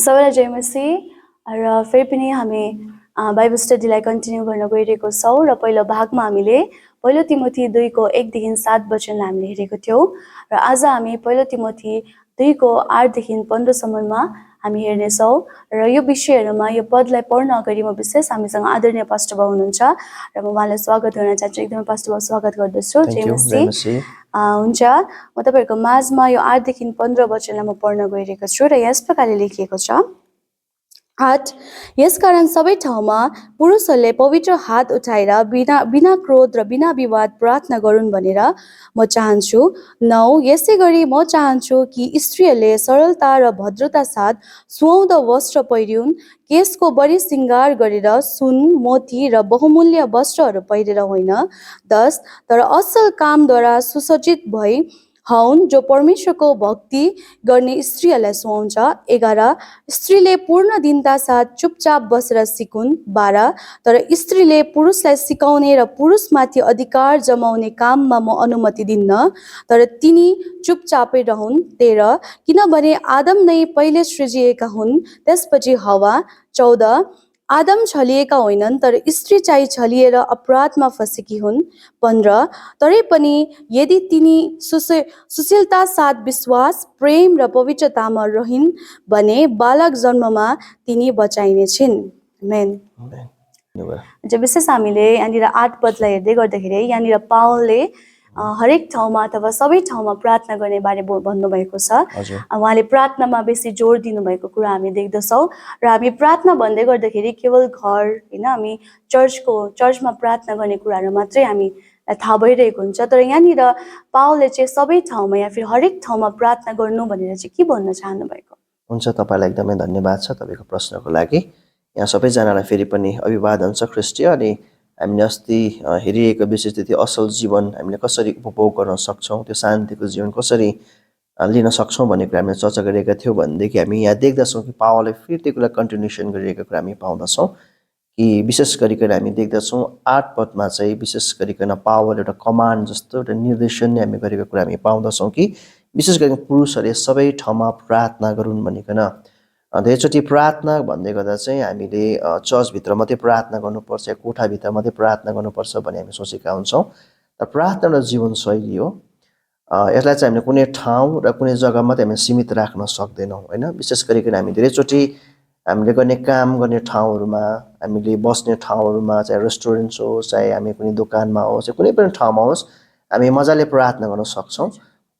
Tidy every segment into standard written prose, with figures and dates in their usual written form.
सबैलाई जय मसीह र फेरि पनि हामी बाइबल स्टडीलाई कन्टिन्यू गर्न गइरहेको छौँ र पहिलो भागमा हामीले पहिलो तिमोथी 2 को 1 देखि 7 वचनलाई हामीले हेरेको थियौँ र आज हामी पहिलो तिमोथी 2 को 8 देखि 15 सम्ममा हामी हेर्नेछौँ र यो विषयहरूमा यो पदलाई पढ्न अगाडि म विशेष हामीसँग आदरणीय पास्टर बाबु हुनुहुन्छ र म उहाँलाई स्वागत गर्न चाहन्छु। एकदमै पास्टर बाबु स्वागत गर्दछु। जय मसीह। हुन्छ, म तपाईहरुको माझमा यो 8 देखि 15 वचनलाई म पढ्न गइरहेको छु र यस प्रकारले लेखिएको छ। 8 यसकारण सबै ठाउँमा पुरुषहरूले पवित्र हात उठाएर बिना क्रोध र बिना विवाद प्रार्थना गरून् भनेर म चाहन्छु। 9 यसै गरी म चाहन्छु कि स्त्रीहरूले सरलता र भद्रता साथ सुहाउँदो वस्त्र पहिरिउन्, केशको बढी श्रृङ्गार गरेर सुन, मोती र बहुमूल्य वस्त्रहरू पहिरेर होइन। 10 तर असल कामद्वारा सुसज्जित भई हौन्, जो परमेश्वरको भक्ति गर्ने स्त्रीहरूलाई सुहाउँछ। 11 स्त्रीले पूर्ण दिनता साथ चुपचाप बसेर सिकुन्। 12 तर स्त्रीले पुरुषलाई सिकाउने र पुरुषमाथि अधिकार जमाउने काममा म अनुमति दिन्न, तर तिनी चुपचापै रहन्। 13 किनभने आदम नै पहिले सृजिएका हुन्, त्यसपछि हवा। 14 आदम छलिएका होइनन्, तर स्त्री चाहिँ छलिएर अपराधमा फसेकी हुन्। 15 तरै पनि यदि तिनी सुशीलता साथ विश्वास, प्रेम र पवित्रतामा रहिन् भने बालक जन्ममा तिनी बचाइने छिन्। आमेन। विशेष हामीले यहाँनिर 8 पदलाई हेर्दै गर्दाखेरि यहाँनिर पावलले हरेक ठाउँमा अथवा सबै ठाउँमा प्रार्थना गर्ने बारे भन्नुभएको छ। उहाँले प्रार्थनामा बेसी जोड दिनुभएको कुरा हामी देख्दछौँ र हामी प्रार्थना भन्दै गर्दाखेरि केवल घर होइन, हामी चर्चमा प्रार्थना गर्ने कुराहरू मात्रै हामी थाहा भइरहेको हुन्छ, तर यहाँनिर पावलले चाहिँ सबै ठाउँमा या फिर हरेक ठाउँमा प्रार्थना गर्नु भनेर चाहिँ के भन्न चाहनु भएको? हुन्छ, तपाईँलाई एकदमै धन्यवाद छ तपाईँको प्रश्नको लागि। यहाँ सबैजनालाई फेरि पनि अभिवादन छ ख्रिस्टीय। अनि हामीले अस्ति हेरिएको विशेष त्यो असल जीवन हामीले कसरी उपभोग गर्न सक्छौँ, त्यो शान्तिको जीवन कसरी लिन सक्छौँ भन्ने कुरा हामीले चर्चा गरेका थियौँ। भनेदेखि हामी यहाँ देख्दछौँ कि पावलले फेरि त्यो कुरा कन्टिन्युसन गरिरहेको कुरा हामी पाउँदछौँ कि विशेष गरिकन हामी देख्दछौँ 8 पदमा चाहिँ विशेष गरिकन पावल एउटा कमान्ड जस्तो एउटा निर्देशन हामी गरेको कुरा हामी पाउँदछौँ कि विशेष गरी पुरुषहरूले सबै ठाउँमा प्रार्थना गरून् भनिकन। धेरैचोटि प्रार्थना भन्दै गर्दा चाहिँ हामीले चर्चभित्र मात्रै प्रार्थना गर्नुपर्छ या कोठाभित्र मात्रै प्रार्थना गर्नुपर्छ भन्ने हामी सोचेका हुन्छौँ। तर प्रार्थना एउटा जीवनशैली हो। यसलाई चाहिँ हामीले कुनै ठाउँ र कुनै जग्गा मात्रै हामी सीमित राख्न सक्दैनौँ होइन। विशेष गरिकन हामी धेरैचोटि हामीले गर्ने काम गर्ने ठाउँहरूमा, हामीले बस्ने ठाउँहरूमा, चाहे रेस्टुरेन्ट्स होस्, चाहे हामी कुनै दोकानमा होस् या कुनै पनि ठाउँमा होस्, हामी मजाले प्रार्थना गर्न सक्छौँ।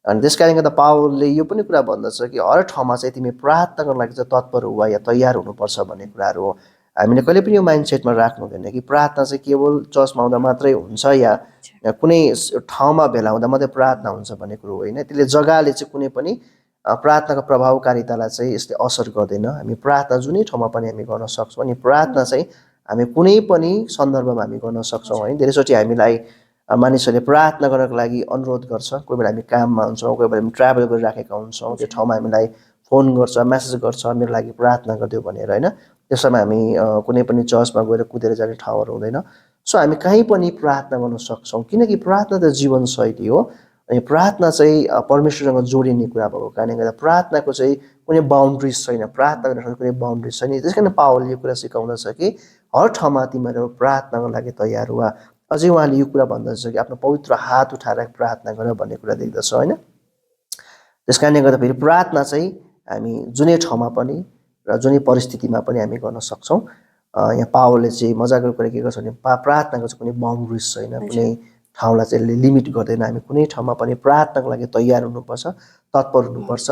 अनि त्यस कारणले गर्दा पावलले यो पनि कुरा भन्दछ कि हर ठाउँमा चाहिँ तिमी प्रार्थना गर्न लागि चाहिँ तत्पर हुआ या तयार हुनुपर्छ भन्ने कुराहरू हो। हामीले कहिले पनि यो माइन्डसेटमा राख्नु हुँदैन कि प्रार्थना चाहिँ केवल चर्चमा आउँदा मात्रै हुन्छ या कुनै ठाउँमा भेला हुँदा मात्रै प्रार्थना हुन्छ भन्ने कुरो होइन। त्यसले जग्गाले चाहिँ कुनै पनि प्रार्थनाको प्रभावकारितालाई चाहिँ यसले असर गर्दैन। हामी प्रार्थना जुनै ठाउँमा पनि हामी गर्न सक्छौँ अनि प्रार्थना चाहिँ हामी कुनै पनि सन्दर्भमा हामी गर्न सक्छौँ है। धेरैचोटि हामीलाई मानिसहरूले प्रार्थना गर्नको लागि अनुरोध गर्छ। कोही बेला हामी काममा हुन्छौँ, कोही बेला हामी ट्राभल गरिराखेका हुन्छौँ, त्यो ठाउँमा हामीलाई फोन गर्छ, मेसेज गर्छ मेरो लागि प्रार्थना गरिदियो भनेर होइन। त्यसमा हामी कुनै पनि चर्चमा गएर कुदेर जाने ठाउँहरू हुँदैन। सो हामी कहीँ पनि प्रार्थना गर्न सक्छौँ किनकि प्रार्थना त जीवनशैली हो। अनि प्रार्थना चाहिँ परमेश्वरसँग जोडिने कुरा भएको कारणले गर्दा प्रार्थनाको चाहिँ कुनै बााउन्ड्रिज छैन, प्रार्थना गर्ने कुनै बााउन्ड्रिज छैन। त्यस कारण पावलले यो कुरा सिकाउँदछ कि हर ठाउँमा तिमीहरू प्रार्थनाको लागि तयार हुआ। अझै उहाँले यो कुरा भन्दछ कि आफ्नो पवित्र हात उठाएर प्रार्थना गर भन्ने कुरा देख्दछ होइन। त्यस कारणले गर्दा फेरि प्रार्थना चाहिँ हामी जुनै ठाउँमा पनि र जुनै परिस्थितिमा पनि हामी गर्न सक्छौँ। यहाँ पावलले चाहिँ मजाको कुरा के गर्छ भने प्रार्थनाको चाहिँ कुनै बााउन्ड्रिज छैन, कुनै ठाउँलाई चाहिँ लिमिट गर्दैन। हामी कुनै ठाउँमा पनि प्रार्थनाको लागि तयार हुनुपर्छ, तत्पर हुनुपर्छ।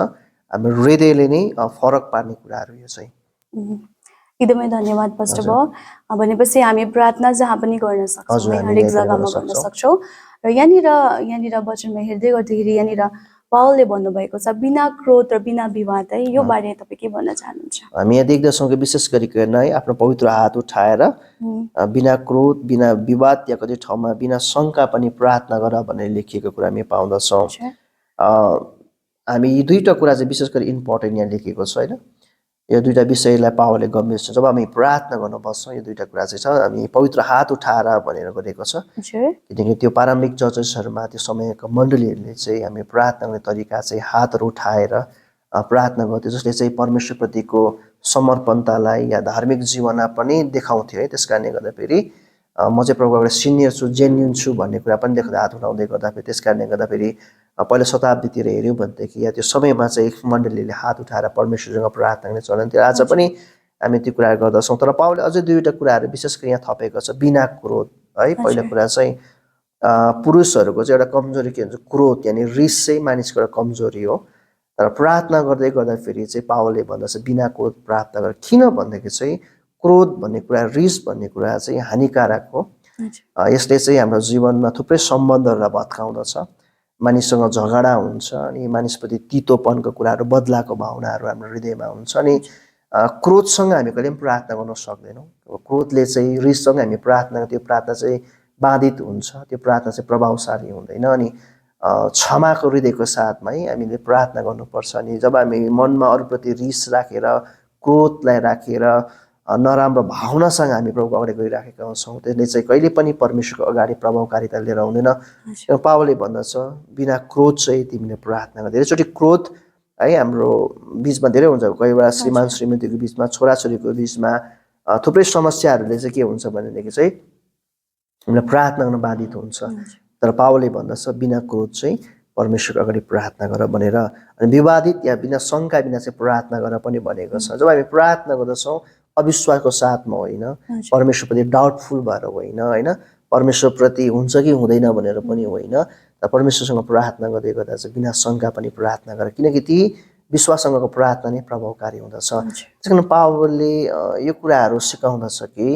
हाम्रो हृदयले नै फरक पार्ने कुराहरू यो चाहिँ। एकदमै धन्यवाद पास्टर बाबु। भनेपछि हामी प्रार्थना जहाँ पनि गर्न सक्छौँ, हरेक जग्गामा गर्न सक्छौँ। र यहाँनिर वचनमा हेर्दै गर्दाखेरि यहाँनिर पावलले भन्नुभएको छ बिना क्रोध र बिना विवाद है। यो बारे तपाईँ के भन्न चाहनुहुन्छ? हामी यहाँ देख्दछौँ कि विशेष गरिकन है आफ्नो पवित्र हात उठाएर बिना क्रोध, बिना विवाद या कति ठाउँमा बिना शङ्का पनि प्रार्थना गर भनेर लेखिएको कुरा हामी पाउँदछौँ। हामी यी दुईवटा कुरा चाहिँ विशेष गरी इम्पोर्टेन्ट यहाँ लेखिएको छ होइन। यो दुईवटा विषयलाई पावलले गम्भीर छ। जब हामी प्रार्थना गर्न बस्छौँ यो दुईवटा कुरा चाहिँ छ। हामी पवित्र हात उठाएर भनेर गरेको छ किनकि त्यो प्रारम्भिक चर्चहरूमा त्यो समयको मण्डलीहरूले चाहिँ हामी प्रार्थना गर्ने तरिका चाहिँ हातहरू उठाएर प्रार्थना गर्थ्यो, जसले चाहिँ परमेश्वरप्रतिको समर्पणतालाई या धार्मिक जीवनमा पनि देखाउँथ्यो है। त्यस कारणले गर्दाखेरि म चाहिँ प्रभुको एउटा सिनियर छु, जेन्युन छु भन्ने कुरा पनि देख्दा हात उठाउँदै गर्दाखेरि, त्यस कारणले गर्दाखेरि पहिलो शताब्दीतिर हेऱ्यौँ भनेदेखि या त्यो समयमा चाहिँ मण्डलीले हात उठाएर परमेश्वरसँग प्रार्थना गर्ने चलन थियो। आज पनि हामी त्यो कुराहरू गर्दछौँ। तर पावलले अझै दुईवटा कुराहरू विशेष गरी यहाँ थपेको छ, बिना क्रोध है। पहिलो कुरा चाहिँ पुरुषहरूको चाहिँ एउटा कमजोरी के हुन्छ, क्रोध, यानि रिस चाहिँ मानिसको एउटा कमजोरी हो। तर प्रार्थना गर्दै गर्दाखेरि चाहिँ पावलले भन्दछ बिना क्रोध प्रार्थना गर। किन भन्दाखेरि चाहिँ क्रोध भन्ने कुरा, रिस भन्ने कुरा चाहिँ हानिकारक हो। यसले चाहिँ हाम्रो जीवनमा थुप्रै सम्बन्धहरूलाई भत्काउँदछ, मानिससँग झगडा हुन्छ अनि मानिसप्रति तितोपनको कुराहरू, बदलाको भावनाहरू हाम्रो हृदयमा हुन्छ। अनि क्रोधसँग हामी कहिले पनि प्रार्थना गर्न सक्दैनौँ। क्रोधले चाहिँ, रिससँग हामी प्रार्थना, त्यो प्रार्थना चाहिँ बाधित हुन्छ, त्यो प्रार्थना चाहिँ प्रभावशाली हुँदैन। अनि क्षमाको हृदयको साथमा हामीले प्रार्थना गर्नुपर्छ। अनि जब हामी मनमा अरूप्रति रिस राखेर, क्रोधलाई राखेर, नराम्रो भावनासँग हामी प्रभुको अगाडि गइराखेका हुन्छौँ, त्यसले चाहिँ कहिले पनि परमेश्वरको अगाडि प्रभावकारिता लिएर आउँदैन। पावलले भन्दछ बिना क्रोध चाहिँ तिमीले प्रार्थना गर। धेरैचोटि क्रोध है हाम्रो बिचमा धेरै हुन्छ, कोही बेला श्रीमान श्रीमतीको बिचमा, छोराछोरीको बिचमा थुप्रै समस्याहरूले चाहिँ के हुन्छ भनेदेखि चाहिँ हामीलाई प्रार्थना गर्न बाधित हुन्छ। तर पावलले भन्दछ बिना क्रोध चाहिँ परमेश्वरको अगाडि प्रार्थना गर भनेर। अनि विवादित या बिना शङ्का बिना चाहिँ प्रार्थना गर पनि भनेको छ। जब हामी प्रार्थना गर्दछौँ अविश्वासको साथमा होइन, परमेश्वरप्रति डाउटफुल भएर होइन, होइन परमेश्वरप्रति हुन्छ कि हुँदैन भनेर पनि होइन, तर परमेश्वरसँग प्रार्थना गर्दै गर्दा चाहिँ बिना शङ्का पनि प्रार्थना गर, किनकि ती विश्वाससँगको प्रार्थना नै प्रभावकारी हुँदछ। त्यस कारण पावलले यो कुराहरू सिकाउँदछ कि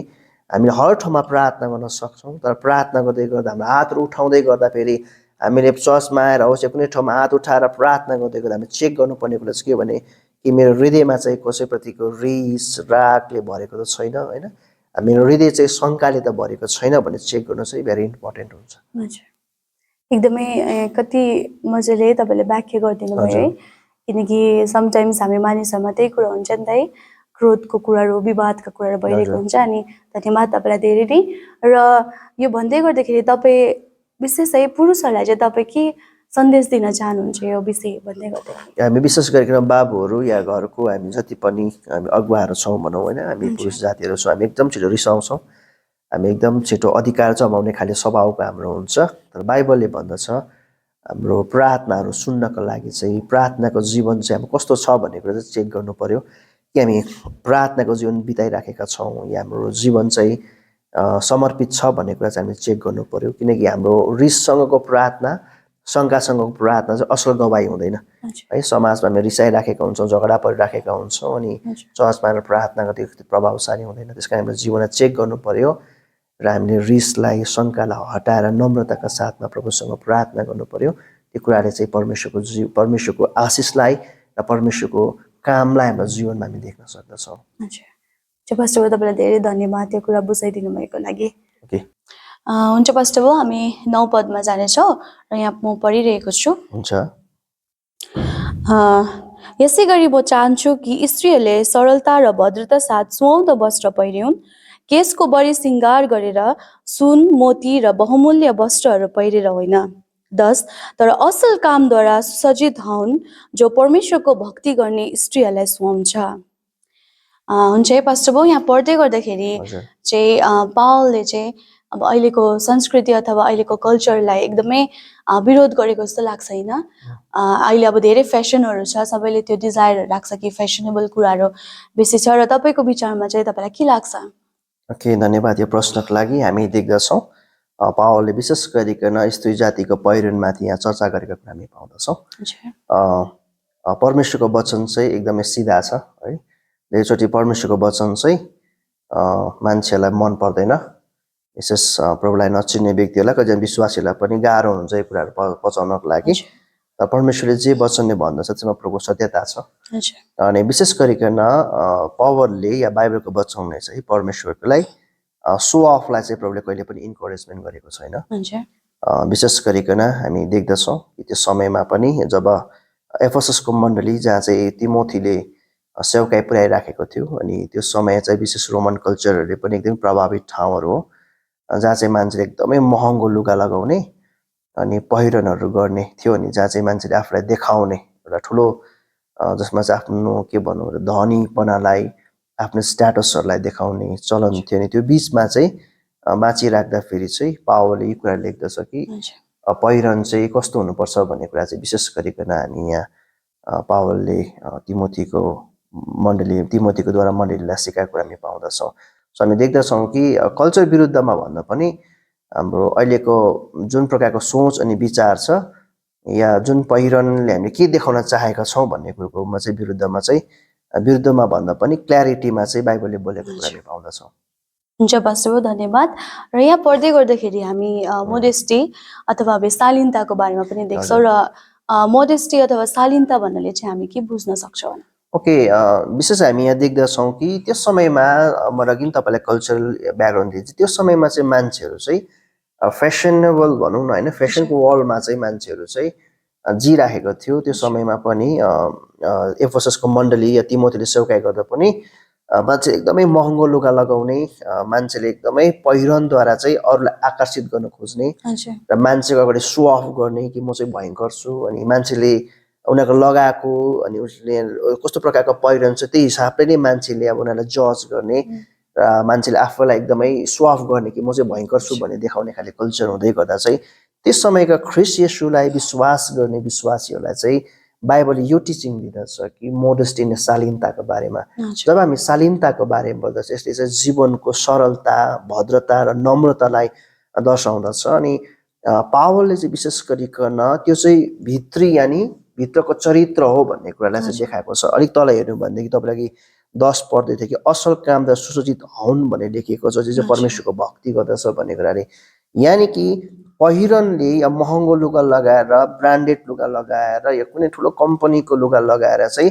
हामीले हर ठाउँमा प्रार्थना गर्न सक्छौँ। तर प्रार्थना गर्दै गर्दा हाम्रो हातहरू उठाउँदै गर्दाखेरि हामीले चर्चमा आएर होस् या कुनै ठाउँमा हात उठाएर प्रार्थना गर्दै गर्दा हामीले चेक गर्नुपर्ने कुरा चाहिँ के भने कि मेरो हृदयमा चाहिँ कसैप्रतिको रिस रागले भरेको त छैन, होइन, मेरो हृदय चाहिँ शङ्काले त भरेको छैन भन्ने चेक गर्नु चाहिँ भेरी इम्पोर्टेन्ट हुन्छ। हजुर, एकदमै कति मजाले तपाईँले व्याख्या गरिदिनु भयो है। किनकि समटाइम्स हामी मानिसहरूमा त्यही कुरा हुन्छ नि त है, क्रोधको कुराहरू, विवादका कुराहरू भइरहेको हुन्छ। अनि धन्यवाद तपाईँलाई धेरै नै। र यो भन्दै गर्दाखेरि तपाईँ विशेष है पुरुषहरूलाई चाहिँ तपाईँ के सन्देश दिन चाहनुहुन्छ यो विषय भन्दै गर्दाखेरि? हामी विशेष गरिकन बाबुहरू या घरको हामी जति पनि हामी अगुवाहरू छौँ भनौँ होइन, हामी पुरुष जातिहरू छौँ, हामी एकदम छिटो रिसाउँछौँ, हामी एकदम छिटो अधिकार जमाउने खाले स्वभावको हाम्रो हुन्छ। तर बाइबलले भन्दछ हाम्रो प्रार्थनाहरू सुन्नको लागि चाहिँ प्रार्थनाको जीवन चाहिँ हाम्रो कस्तो छ भन्ने कुरा चाहिँ चेक गर्नु पर्यो कि हामी प्रार्थनाको जीवन बिताइराखेका छौँ या हाम्रो जीवन चाहिँ समर्पित छ भन्ने कुरा चाहिँ हामीले चेक गर्नु पर्यो। किनकि हाम्रो रिससँगको प्रार्थना, शङ्कासँगको प्रार्थना चाहिँ असल गवाई हुँदैन है। समाजमा हामी रिसाइराखेका हुन्छौँ, झगडा परिराखेका हुन्छौँ अनि चर्चमा प्रार्थना गर्दै प्रभावशाली हुँदैन। त्यस कारण हाम्रो जीवनलाई चेक गर्नु पर्यो र हामीले रिसलाई, शङ्कालाई हटाएर नम्रताका साथमा प्रभुसँग प्रार्थना गर्नु पर्यो। त्यो कुराले चाहिँ परमेश्वरको आशिषलाई र परमेश्वरको कामलाई हाम्रो जीवनमा हामी देख्न सक्दछौँ। पास्टर बाबु तपाईँलाई धेरै धन्यवाद त्यो कुरा बुझाइदिनु भएको लागि। हुन्छ पास्टर बाबु, हामी 9 पदमा जानेछौँ र यहाँ म पढिरहेको छु। हुन्छ। यसै गरी म चाहन्छु कि स्त्रीहरूले सरलता र भद्रता साथ सुहाउँदो वस्त्र पहिर्यून्, केशको बढी श्रृङ्गार गरेर सुन, मोती र बहुमूल्य वस्त्रहरू पहिरेर होइन। 10 तर असल कामद्वारा सुसज्जित हुन्, जो परमेश्वरको भक्ति गर्ने स्त्रीहरूलाई सुहाउँछ। हुन्छ है पास्टर बाबु, यहाँ पढ्दै गर्दाखेरि चाहिँ पावलले चाहिँ अब अहिलेको संस्कृति अथवा अहिलेको कल्चरलाई एकदमै विरोध गरेको जस्तो लाग्छ होइन। अहिले अब धेरै फेसनहरू छ, सबैले त्यो डिजायरहरू राख्छ कि फेसनेबल कुराहरू बेसी छ। र तपाईँको विचारमा चाहिँ तपाईँलाई के लाग्छ? ओके, धन्यवाद यो प्रश्नको लागि। हामी देख्दछौँ पावलले विशेष गरिकन स्त्री जातिको पहिरनमाथि यहाँ चर्चा गरेको कुरा हामी पाउँदछौँ। परमेश्वरको वचन चाहिँ एकदमै सिधा छ है। धेरैचोटि परमेश्वरको वचन चाहिँ मान्छेलाई मन पर्दैन, विशेष प्रभुलाई नचिन्ने व्यक्तिहरूलाई, कतिजना विश्वासीहरूलाई पनि गाह्रो हुन्छ यो कुराहरू पचाउनको लागि। तर परमेश्वरले जे वचनले भन्दछ त्यसमा प्रभुको सत्यता छ। अनि विशेष गरिकन पावलले या बाइबलको वचनले चाहिँ परमेश्वरलाई सो अफलाई चाहिँ प्रभुले कहिले पनि इन्करेजमेन्ट गरेको छैन। विशेष गरिकन हामी देख्दछौँ कि त्यो समयमा पनि जब एफेससको मण्डली जहाँ चाहिँ तिमोथीले सेवकाई पुर्याइराखेको थियो, अनि त्यो समय चाहिँ विशेष रोमन कल्चरहरूले पनि एकदमै प्रभावित ठाउँहरू हो, जहाँ चाहिँ मान्छेले एकदमै महँगो लुगा लगाउने अनि पहिरनहरू गर्ने थियो, अनि जहाँ चाहिँ मान्छेले आफूलाई देखाउने एउटा ठुलो, जसमा चाहिँ आफ्नो के भनौँ धनीपनालाई आफ्नो स्ट्याटसहरूलाई देखाउने चलन थियो नि त्यो बिचमा चाहिँ बाँचिराख्दाखेरि चाहिँ पावलले यी कुरा लेख्दछ कि पहिरन चाहिँ कस्तो हुनुपर्छ भन्ने कुरा चाहिँ विशेष गरिकन हामी यहाँ पावलले तिमोथीकोद्वारा मण्डलीलाई सिकाएको कुरा हामी पाउँदछौँ। सो हामी देख्दछौँ कि कल्चर विरुद्धमा भन्दा पनि हाम्रो अहिलेको जुन प्रकारको सोच अनि विचार छ या जुन पहिरनले हामीले के देखाउन चाहेका छौँ भन्ने कुरोकोमा चाहिँ विरुद्धमा भन्दा पनि क्ल्यारिटीमा चाहिँ बाइबलले बोलेको कुरा हामी पाउँदछौँ। हुन्छ पास्टर, धन्यवाद। र यहाँ पढ्दै गर्दाखेरि हामी मोडेस्टी अथवा शालीनताको बारेमा पनि देख्छौँ र मोडेस्टी अथवा शालीनता भन्नाले चाहिँ हामी के बुझ्न सक्छौँ? ओके, विशेष हामी यहाँ देख्दछौँ कि त्यो समयमा म अघि तपाईँलाई कल्चरल ब्याकग्राउन्ड दिन्छु। त्यो समयमा चाहिँ मान्छेहरू चाहिँ फेसनेबल भनौँ न होइन, फेसनको वर्ल्डमा चाहिँ मान्छेहरू चाहिँ जिराखेको थियो। त्यो समयमा पनि एफेससको मण्डली या तिमोथीले सेवकाई गर्दा पनि मान्छे एकदमै महँगो लुगा लगाउने, मान्छेले एकदमै पहिरनद्वारा चाहिँ अरूलाई आकर्षित गर्न खोज्ने र मान्छेको अगाडि सो अफ गर्ने कि म चाहिँ भयङ्कर छु, अनि मान्छेले उनीहरूको लगाएको अनि उसले कस्तो प्रकारको पहिरन छ त्यही हिसाबले नै मान्छेले अब उनीहरूलाई जज गर्ने र मान्छेले आफूलाई एकदमै सो अफ गर्ने कि म चाहिँ भयङ्कर छु भन्ने देखाउने खाले कल्चर हुँदै गर्दा चाहिँ त्यस समयका ख्रिस्ट येशूलाई विश्वास गर्ने विश्वासीहरूलाई चाहिँ बाइबलले यो टिचिङ दिँदछ कि मोडेस्टी अनि शालीनताको बारेमा। जब हामी शालीनताको बारेमा बोल्दछ यसले चाहिँ जीवनको सरलता, भद्रता र नम्रतालाई दर्शाउँदछ। अनि पावलले चाहिँ विशेष गरिकन त्यो चाहिँ भित्री यानि भित्रको चरित्र हो भन्ने कुरालाई चाहिँ देखाएको छ। अलिक तल हेर्नु भनेदेखि तपाईँलाई 10 पढ्दै थियो कि असल काम र सुसज्जित हुन् भन्ने लेखिएको छ, जो चाहिँ परमेश्वरको भक्ति गर्दछ भन्ने कुराले। यानि कि पहिरनले या महँगो लुगा लगाएर, ब्रान्डेड लुगा लगाएर या कुनै ठुलो कम्पनीको लुगा लगाएर चाहिँ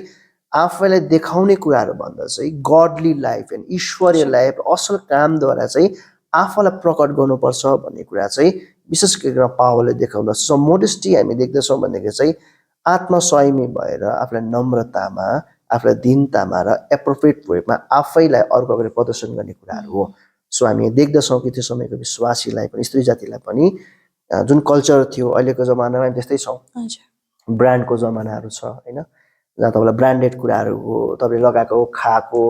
आफैलाई देखाउने कुराहरू भन्दा चाहिँ गडली लाइफ एन्ड ईश्वरीय लाइफ असल कामद्वारा चाहिँ आफूलाई प्रकट गर्नुपर्छ भन्ने कुरा चाहिँ विशेष गरेर पावलले देखाउँदछ। सो मोडेस्टी हामी देख्दछौँ भनेदेखि चाहिँ आत्मसंयमी भएर आफूलाई नम्रतामा, आफूलाई दीनतामा र एप्रोप्रिएट वेमा आफैलाई अर्को अगाडि प्रदर्शन गर्ने कुराहरू हो। सो हामी देख्दछौँ कि त्यो समयको विश्वासीलाई पनि, स्त्री जातिलाई पनि जुन कल्चर थियो अहिलेको जमानामा त्यस्तै छौँ, ब्रान्डको जमानाहरू छ होइन, जहाँ तपाईँलाई ब्रान्डेड कुराहरू हो, तपाईँले लगाएको खाएको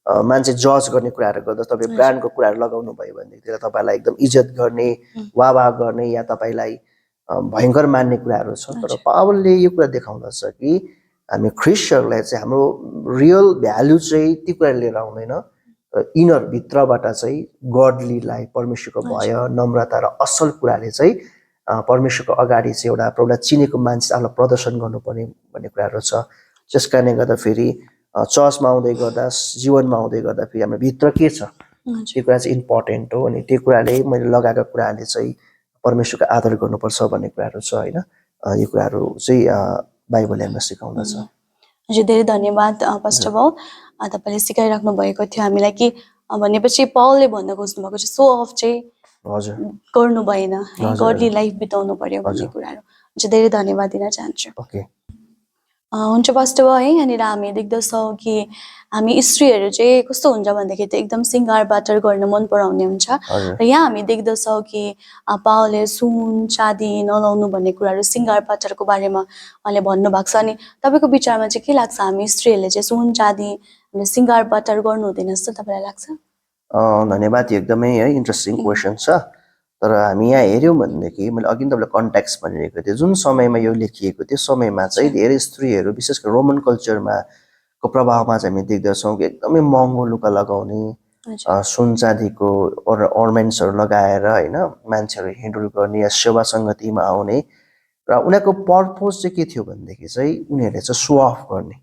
मान्छे जज गर्ने कुराहरू गर्दा तपाईँले ब्रान्डको कुराहरू लगाउनु भयो भनेदेखि त्यसलाई तपाईँलाई एकदम इज्जत गर्ने, वाह गर्ने या तपाईँलाई भयङ्कर मान्ने कुराहरू छ। तर पावलले यो कुरा देखाउँदछ कि हामी ख्रिस्टहरूलाई चाहिँ हाम्रो रियल भ्यालु चाहिँ ती कुरा लिएर आउँदैन, इनर भित्रबाट चाहिँ गडली लाइफ, परमेश्वरको भय, नम्रता र असल कुराले चाहिँ परमेश्वरको अगाडि चाहिँ एउटा चिनेको मान्छे आफूलाई प्रदर्शन गर्नुपर्ने भन्ने कुराहरू छ। त्यस कारणले गर्दा फेरि चर्चमा आउँदै गर्दा, जीवनमा आउँदै गर्दा फेरि हाम्रो भित्र के छ त्यो कुरा चाहिँ इम्पोर्टेन्ट हो। अनि त्यो कुराले मैले लगाएको कुराले चाहिँ परमेश्वरको आदर गर्नुपर्छ भन्ने कुराहरू छ होइन। यो कुराहरू चाहिँ बाइबलले हामीलाई सिकाउँदछ। हजुर, धेरै धन्यवाद पास्टर बाउ, तपाईँले सिकाइराख्नु भएको थियो हामीलाई कि भनेपछि पावलले भन्न खोज्नु भएको चाहिँ सो अफ चाहिँ गर्नु भएन, गडली लाइफ बिताउनु पर्यो भन्ने कुराहरू। हजुर, धेरै धन्यवाद दिन चाहन्छु। हुन्छ पास्टर बाउ, है यहाँनिर हामी देख्दछौँ कि हामी स्त्रीहरू चाहिँ कस्तो हुन्छ भन्दाखेरि त एकदम सिँगार बाटर गर्न मन पराउने हुन्छ। र यहाँ हामी देख्दछौँ कि पावलले सुन चाँदी नलाउनु भन्ने कुराहरू सिँगार बाटरको बारेमा उहाँले भन्नुभएको छ। अनि तपाईँको विचारमा चाहिँ के लाग्छ, हामी स्त्रीहरूले चाहिँ सुन चाँदी सिँगार बाटर गर्नु हुँदैन जस्तो तपाईँलाई लाग्छ? धन्यवाद, यो एकदमै है इन्ट्रेस्टिङ क्वेसन छ। तर हामी यहाँ हेऱ्यौँ भनेदेखि मैले अघि तपाईँलाई कन्ट्याक्स्ट भनिरहेको थिएँ, जुन समयमा यो लेखिएको त्यो समयमा चाहिँ धेरै स्त्रीहरू विशेष गरी रोमन कल्चरमा को प्रभावमा चाहिँ हामी देख्दछौँ कि एकदमै महँगो लुगा लगाउने, सुन चाँदीको अर्नामेन्ट्सहरू लगाएर होइन मान्छेहरू हिँडुल गर्ने या सेवा सङ्गतिमा आउने, र उनीहरूको पर्पज चाहिँ के थियो भनेदेखि चाहिँ उनीहरूले चाहिँ सो अफ गर्ने,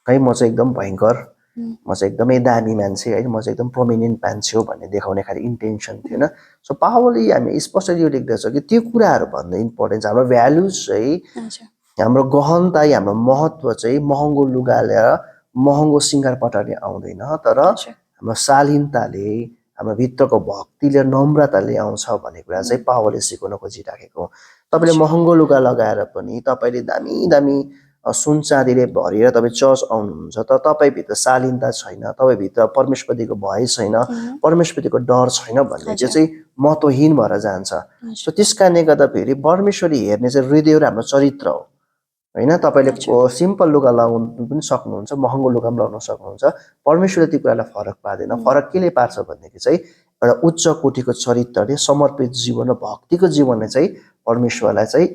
है म चाहिँ एकदम भयङ्कर, म चाहिँ एकदमै दामी मान्छे है, म चाहिँ एकदम प्रोमिनेन्ट मान्छे हो भन्ने देखाउने खालि इन्टेन्सन थिएन। सो पावलले हामी स्पष्ट यो लेख्दछ कि त्यो कुराहरू भन्दा इम्पोर्टेन्ट हाम्रो भ्यालुज चाहिँ, हाम्रो गहनता, हाम्रो महत्त्व चाहिँ महँगो लुगाले र महँगो सिँगार पटारले आउँदैन, तर हाम्रो शालीनताले, हाम्रो भित्रको भक्तिले, नम्रताले आउँछ भन्ने कुरा चाहिँ पावलले सिकाउन खोजिराखेको। तपाईँले महँगो लुगा लगाएर पनि तपाईँले दामी दामी सुन चाँदीले भरिएर तपाईँ चर्च आउनुहुन्छ, तर तपाईँभित्र शालीनता छैन, तपाईँभित्र परमेश्वरप्रतिको भय छैन, परमेश्वरप्रतिको डर छैन भन्ने चाहिँ महत्त्वहीन भएर जान्छ। सो त्यस कारणले गर्दा फेरि परमेश्वरले हेर्ने चाहिँ हृदय र हाम्रो चरित्र हो। होइन तपाईँले सिम्पल लुगा लगाउनु पनि सक्नुहुन्छ महँगो लुगा पनि लगाउन सक्नुहुन्छ परमेश्वरले ती कुरालाई फरक पार्दैन फरक केले पार्छ भनेदेखि चाहिँ एउटा उच्च कोटिको चरित्रले समर्पित जीवन र भक्तिको जीवनले चाहिँ परमेश्वरलाई चाहिँ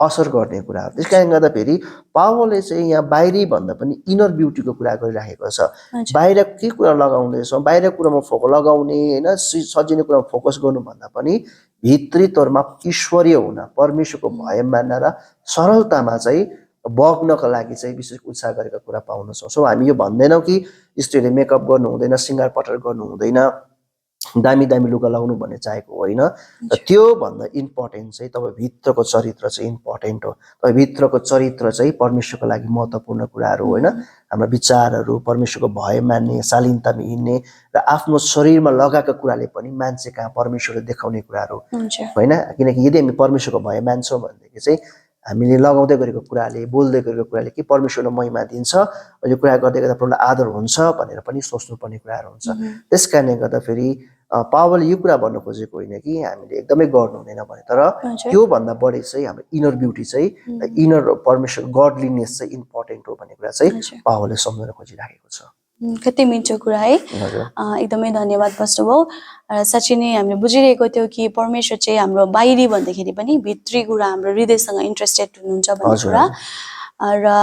असर गर्ने कुरा हो त्यस कारणले गर्दाखेरि पावलले चाहिँ यहाँ बाहिरी भन्दा पनि इनर ब्युटीको कुरा गरिराखेको छ बाहिर के कुरा लगाउँदैछौँ बाहिर कुरामा लगाउने होइन सजिने कुरामा फोकस गर्नुभन्दा पनि भित्री तौरमा ईश्वरीय हुन परमेश्वरको भय मान्न र सरलतामा चाहिँ बग्नको लागि चाहिँ विशेष उत्साह गरेको कुरा पाउन सक्छौँ हामी यो भन्दैनौँ कि स्त्रीले मेकअप गर्नु हुँदैन सिँगार पटार गर्नु हुँदैन दामी दामी लुगा लगाउनु भन्ने चाहेको होइन त्यो भन्दा इम्पोर्टेन्ट चाहिँ तपाईँ भित्रको चरित्र चाहिँ इम्पोर्टेन्ट हो तपाईँ भित्रको चरित्र चाहिँ परमेश्वरको लागि महत्त्वपूर्ण कुराहरू होइन हाम्रो विचारहरू परमेश्वरको भय मान्ने शालीनतामा हिँड्ने र आफ्नो शरीरमा लगाएका कुराले पनि मान्छे कहाँ परमेश्वरले देखाउने कुराहरू होइन किनकि यदि हामी परमेश्वरको भय मान्छौँ भनेदेखि चाहिँ हामीले लगाउँदै गरेको कुराले बोल्दै गरेको कुराले के परमेश्वरलाई महिमा दिन्छ अहिले कुरा गर्दै गर्दा प्रभुलाई आदर हुन्छ भनेर पनि सोच्नुपर्ने कुराहरू हुन्छ त्यस कारणले गर्दाखेरि पावलले यो कुरा भन्नु खोजेको होइन कि हामीले एकदमै गर्नु हुँदैन भने तर त्योभन्दा बढी चाहिँ हाम्रो इनर ब्युटी चाहिँ इनर परमेश्वर गडलिनेस चाहिँ इम्पोर्टेन्ट हो भन्ने कुरा चाहिँ पावलले सम्झाउन खोजिराखेको छ कति मिठो कुरा है एकदमै धन्यवाद पास्टर साँच्चै नै हामीले बुझिरहेको थियौँ कि परमेश्वर चाहिँ हाम्रो बाहिरी भन्दाखेरि पनि भित्री कुरा हाम्रो हृदयसँग इन्ट्रेस्टेड हुनुहुन्छ भन्ने कुरा र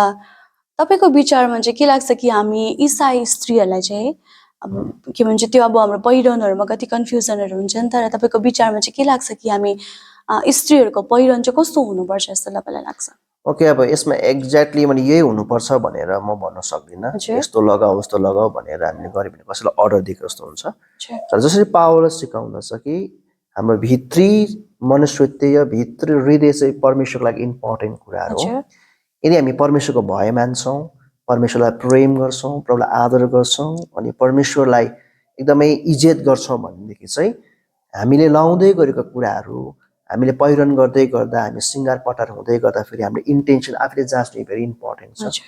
तपाईँको विचारमा चाहिँ के लाग्छ कि हामी इसाई स्त्रीहरूलाई चाहिँ अब के भन्छ त्यो अब हाम्रो पहिरनहरूमा कति कन्फ्युजनहरू हुन्छ नि तर तपाईँको विचारमा चाहिँ के लाग्छ कि हामी स्त्रीहरूको पहिरन चाहिँ कस्तो हुनुपर्छ जस्तो तपाईँलाई लाग्छ ओके अब यसमा एक्ज्याक्टली मैले यही हुनुपर्छ भनेर म भन्न सक्दिनँ यस्तो लगाऊ उस्तो लगाऊ भनेर हामीले गऱ्यो भने कसैलाई अर्डर दिएको जस्तो हुन्छ तर जसरी पावलले सिकाउँदछ कि हाम्रो भित्री मनुष्यत्व भित्री हृदय चाहिँ परमेश्वरको लागि इम्पोर्टेन्ट कुराहरू हो यदि हामी परमेश्वरको भय मान्छौँ परमेश्वरलाई प्रेम गर्छौँ प्रभुलाई आदर गर्छौँ अनि परमेश्वरलाई एकदमै इज्जत गर्छौँ भनेदेखि चाहिँ हामीले लाउँदै गरेको कुराहरू हामीले पहिरन गर्दै गर्दा हामी सिँगार पटार हुँदै गर्दाखेरि हाम्रो इन्टेन्सन आफूले जाँच्ने भेरी इम्पोर्टेन्ट छ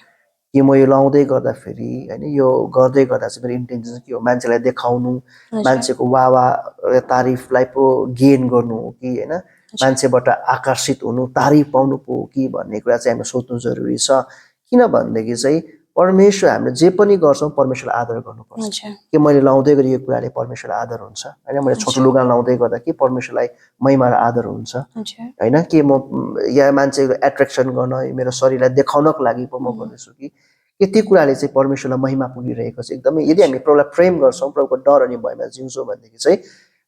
कि म यो लाउँदै गर्दाखेरि होइन यो गर्दै गर्दा चाहिँ मेरो इन्टेन्सन के हो मान्छेलाई देखाउनु मान्छेको वाह तारिफलाई पो गेन गर्नु हो कि होइन मान्छेबाट आकर्षित हुनु तारिफ पाउनु पो कि भन्ने कुरा चाहिँ हामीले सोच्नु जरुरी छ किनभनेदेखि चाहिँ परमेश्वर हामीले जे पनि गर्छौँ परमेश्वरलाई आदर गर्नुपर्छ कि मैले लाउँदै गरेको कुराले परमेश्वरलाई आदर हुन्छ होइन मैले छोटो लुगा लाउँदै गर्दा के परमेश्वरलाई महिमा र आदर हुन्छ होइन कि म यहाँ मान्छेको एट्र्याक्सन गर्न मेरो शरीरलाई देखाउनको लागि पो म गर्दैछु कि ती कुराले चाहिँ परमेश्वरलाई महिमा पुगिरहेको छ एकदमै यदि हामी प्रभुलाई प्रेम गर्छौँ प्रभुको डर अनि भयमा जिउँछौँ भनेदेखि चाहिँ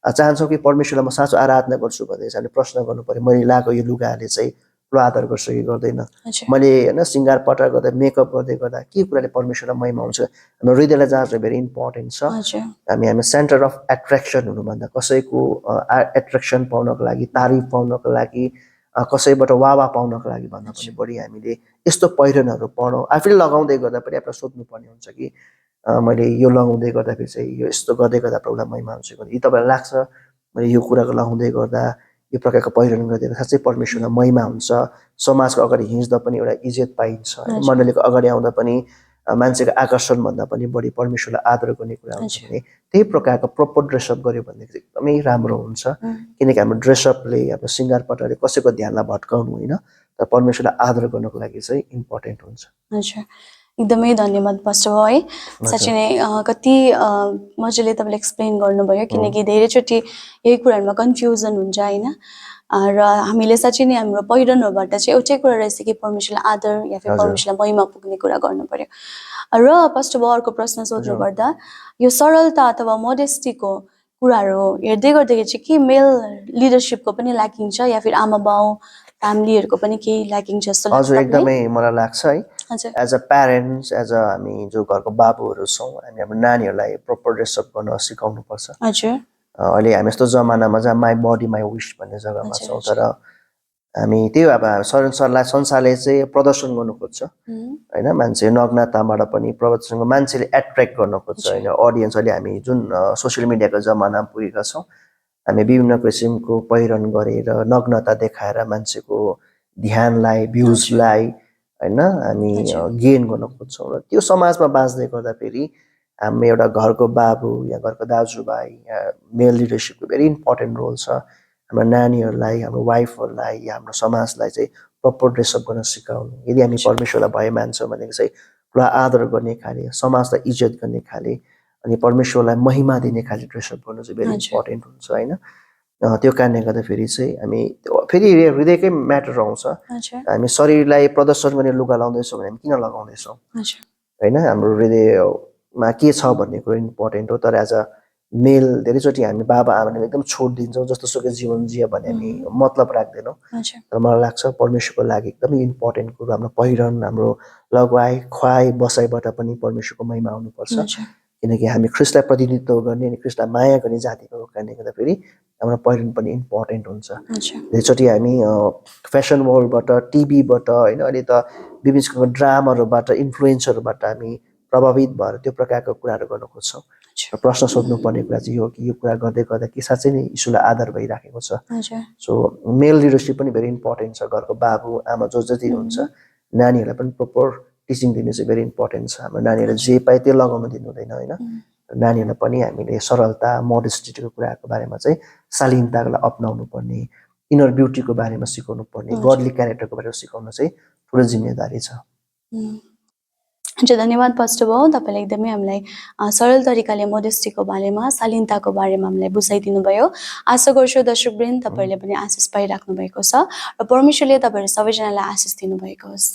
चाहन्छौँ कि परमेश्वरलाई म साँचो आराधना गर्छु भनेदेखि चाहिँ हामीले प्रश्न गर्नु पर्यो मैले लगाएको यो लुगाले चाहिँ ठुलो आदर गर्छ कि गर्दैन मैले होइन सिँगार पटार गर्दा मेकअप गर्दै गर्दा के कुराले परमेश्वरलाई महिमा हुन्छ हाम्रो हृदयलाई जाँच्नु भेरी इम्पोर्टेन्ट छ हामी सेन्टर अफ एट्र्याक्सन हुनुभन्दा कसैको एट्र्याक्सन पाउनको लागि तारिफ पाउनको लागि कसैबाट वाह पाउनको लागि भन्दा पनि बढी हामीले यस्तो पहिरनहरू पाउनु आफूले लगाउँदै गर्दा पनि आफूलाई सोध्नुपर्ने हुन्छ कि मैले यो लगाउँदै गर्दाखेरि चाहिँ यो यस्तो गर्दै गर्दा प्रभुलाई महिमा हुन्छ भने यी तपाईँलाई लाग्छ मैले यो कुराको लगाउँदै गर्दा यो प्रकारको पहिरन गर्दा साँच्चै परमेश्वरलाई महिमा हुन्छ समाजको अगाडि हिँड्दा पनि एउटा इज्जत पाइन्छ मण्डलीको अगाडि आउँदा पनि मान्छेको आकर्षण भन्दा पनि बढी परमेश्वरलाई आदर गर्ने कुरा हुन्छ भने त्यही प्रकारको प्रपर ड्रेसअप गर्यो भनेदेखि एकदमै राम्रो हुन्छ किनकि हाम्रो ड्रेसअपले हाम्रो सिँगार पटारले कसैको ध्यानलाई भट्काउनु होइन तर परमेश्वरलाई आदर गर्नको लागि चाहिँ इम्पोर्टेन्ट हुन्छ एकदमै धन्यवाद पास्टर है साँच्चै नै कति मजाले तपाईँले एक्सप्लेन गर्नुभयो किनकि धेरैचोटि यही कुराहरूमा कन्फ्युजन हुन्छ होइन र हामीले साँच्चै नै हाम्रो पहिरनहरूबाट चाहिँ एउटै कुरा रहेछ कि परमेश्वरलाई आदर या फिर परमेश्वरलाई महिमा पुग्ने कुरा गर्नु पर्यो र पास्टर अर्को प्रश्न सोध्नु पर्दा यो सरलता अथवा मोडेस्टीको कुराहरू हेर्दै गर्दाखेरि चाहिँ के मेल लिडरसिपको पनि ल्याकिङ छ या फिर आमा बाउ फ्यामिलीहरूको पनि केही ल्याकिङ छ जस्तो लाग्छ हजुर एकदमै मलाई लाग्छ है as a parents as a हामी जो घरको बाबुहरू छौँ हामी हाम्रो नानीहरूलाई प्रपर ड्रेसअप गर्न सिकाउनुपर्छ अहिले हामी यस्तो जमानामा जहाँ माई बडी माई विस भन्ने जग्गामा छौँ तर हामी त्यो अब संसारले चाहिँ प्रदर्शन गर्नु खोज्छ होइन मान्छे नग्नताबाट पनि प्रदर्शन मान्छेले एट्र्याक्ट गर्न खोज्छ होइन अडियन्स अहिले हामी जुन सोसियल मिडियाको जमानामा पुगेका छौँ हामी विभिन्न किसिमको पहिरन गरेर नग्नता देखाएर मान्छेको ध्यानलाई भ्युजलाई होइन हामी गेन गर्न खोज्छौँ र त्यो समाजमा बाँच्दै गर्दाखेरि हामी एउटा घरको बाबु या घरको दाजुभाइ या मेल लिडरसिपको भेरी इम्पोर्टेन्ट रोल छ हाम्रो नानीहरूलाई हाम्रो वाइफहरूलाई या हाम्रो समाजलाई चाहिँ प्रपर ड्रेसअप गर्न सिकाउनु। यदि हामी परमेश्वरलाई भय मान्छौँ भनेको चाहिँ पुरा आदर गर्ने खाले, समाजलाई इज्जत गर्ने खाले अनि परमेश्वरलाई महिमा दिने खाले ड्रेसअप गर्नु चाहिँ भेरी इम्पोर्टेन्ट हुन्छ होइन। त्यो कारणले गर्दाखेरि चाहिँ हामी फेरि हृदयकै म्याटर आउँछ। हामी शरीरलाई प्रदर्शन गर्ने लुगा लाउँदैछौँ भने हामी किन लगाउँदैछौँ होइन। हाम्रो हृदयमा के छ भन्ने कुरो इम्पोर्टेन्ट हो। तर एज अ मेल धेरैचोटि हामी बाबा आमाले एकदम छोड दिन्छौँ, जस्तो सुकै जीवन जियो भने हामी मतलब राख्दैनौँ। तर मलाई लाग्छ परमेश्वरको लागि एकदमै इम्पोर्टेन्ट कुरो हाम्रो पहिरन, हाम्रो लगाइ खुवाइ बसाइबाट पनि परमेश्वरको महिमा आउनुपर्छ। किनकि हामी ख्रिस्टलाई प्रतिनिधित्व गर्ने अनि ख्रिस्टलाई माया गर्ने जातिको कारणले गर्दाखेरि हाम्रो पहिरन पनि इम्पोर्टेन्ट हुन्छ। धेरैचोटि हामी फेसन वर्ल्डबाट, टिभीबाट होइन, अहिले त विभिन्न किसिमको ड्रामाहरूबाट, इन्फ्लुएन्सरबाट हामी प्रभावित भएर त्यो प्रकारको कुराहरू गर्न खोज्छौँ। प्रश्न सोध्नुपर्ने कुरा चाहिँ यो कि यो कुरा गर्दै गर्दा के साँच्चै नै यीशुलाई आदर भइराखेको छ। सो मेल लिडरसिप पनि भेरी इम्पोर्टेन्ट छ। घरको बाबु आमा जो जति हुन्छ नानीहरूलाई पनि प्रपर टिचिङ दिनु चाहिँ भेरी इम्पोर्टेन्ट छ। हाम्रो नानीहरूलाई जे पाए त्यो लगाउन दिनु हुँदैन होइन। नानीहरूलाई पनि हामीले सरलता, मोडेस्टिटीको कुराको बारेमा चाहिँ शालीनतालाई अपनाउनु पर्ने, इनर ब्युटीको बारेमा सिकाउनु पर्ने, गडली क्यारेक्टरको बारेमा सिकाउन चाहिँ ठुलो जिम्मेदारी छ। हुन्छ, धन्यवाद पास्टर बाउ। तपाईँले एकदमै हामीलाई सरल तरिकाले मोडेस्टीको बारेमा, शालीनताको बारेमा हामीलाई बुझाइदिनु भयो। आशा गर्छु दर्शकवृन्द तपाईँले पनि आशिष पाइराख्नु भएको छ र परमेश्वरले तपाईँहरू सबैजनालाई आशिष दिनुभएको होस्।